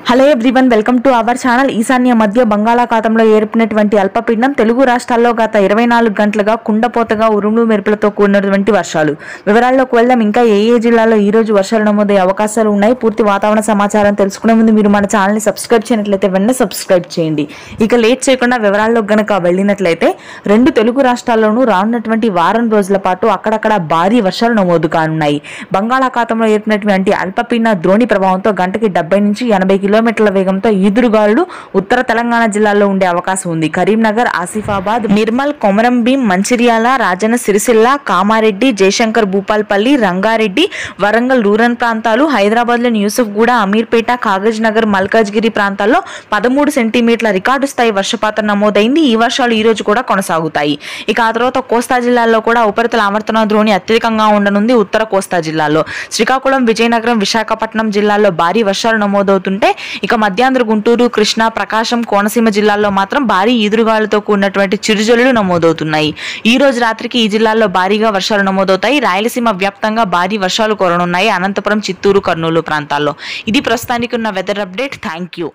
Hello everyone, welcome to our channel. ఈశాన్య మధ్య బంగాళాఖాతంలో ఏర్పడినటువంటి అల్పపీడనం తెలుగు రాష్ట్రాల్లో గత 24 గంటలుగా కుండపోతగా ఉరుములు మెరుపులతో కూడినటువంటి వర్షాలు. వివరాల్లోకి వెళ్దాం. ఇంకా ఏ జిల్లాలో ఈ రోజు వర్షాలు నమోదయ్యే అవకాశాలు ఉన్నాయి, పూర్తి వాతావరణ సమాచారం తెలుసుకునే ముందు మీరు మన ఛానల్ని సబ్స్క్రైబ్ చేయనట్లయితే వెంటనే సబ్స్క్రైబ్ చేయండి. ఇక లేట్ చేయకుండా వివరాల్లోకి గనక వెళ్ళినట్లయితే 2 తెలుగు రాష్ట్రాల్లోనూ రానున్నటువంటి వారం రోజుల పాటు అక్కడక్కడ భారీ వర్షాలు నమోదు కానున్నాయి. బంగాళాఖాతంలో ఏర్పడినటువంటి అల్పపీడన ద్రోణి ప్రభావంతో గంటకి 70 నుంచి 80 కిలోమీటర్ల వేగంతో ఈదురుగాలులు ఉత్తర తెలంగాణ జిల్లాల్లో ఉండే అవకాశం ఉంది. కరీంనగర్, ఆసిఫాబాద్, నిర్మల్, కొమరంభీం, మంచిర్యాల, రాజన్న సిరిసిల్ల, కామారెడ్డి, జయశంకర్ భూపాల్పల్లి, రంగారెడ్డి, వరంగల్ రూరల్ ప్రాంతాలు, హైదరాబాద్లోని యూసుఫ్గూడ, అమీర్పేట, కాగజ్ నగర్, మల్కాజ్గిరి ప్రాంతాల్లో 13 సెంటీమీటర్ల రికార్డు స్థాయి వర్షపాతం నమోదైంది. ఈ వర్షాలు ఈ రోజు కూడా కొనసాగుతాయి. ఇక ఆ తర్వాత కోస్తా జిల్లాల్లో కూడా ఉపరితల ఆవర్తన ద్రోణి అత్యధికంగా ఉండనుంది. ఉత్తర కోస్తా జిల్లాలో శ్రీకాకుళం, విజయనగరం, విశాఖపట్నం జిల్లాల్లో భారీ వర్షాలు నమోదవుతుంటే ఇక మధ్యాంధ్ర, గుంటూరు, కృష్ణా, ప్రకాశం, కోనసీమ జిల్లాల్లో మాత్రం భారీ ఈదురుగాలులతో కూడినటువంటి చిరుజల్లులు నమోదవుతున్నాయి. ఈ రోజు రాత్రికి ఈ జిల్లాల్లో భారీగా వర్షాలు నమోదవుతాయి. రాయలసీమ వ్యాప్తంగా భారీ వర్షాలు కురనున్నాయి. అనంతపురం, చిత్తూరు, కర్నూలు ప్రాంతాల్లో. ఇది ప్రస్తుతానికి ఉన్న వెదర్ అప్డేట్. Thank you.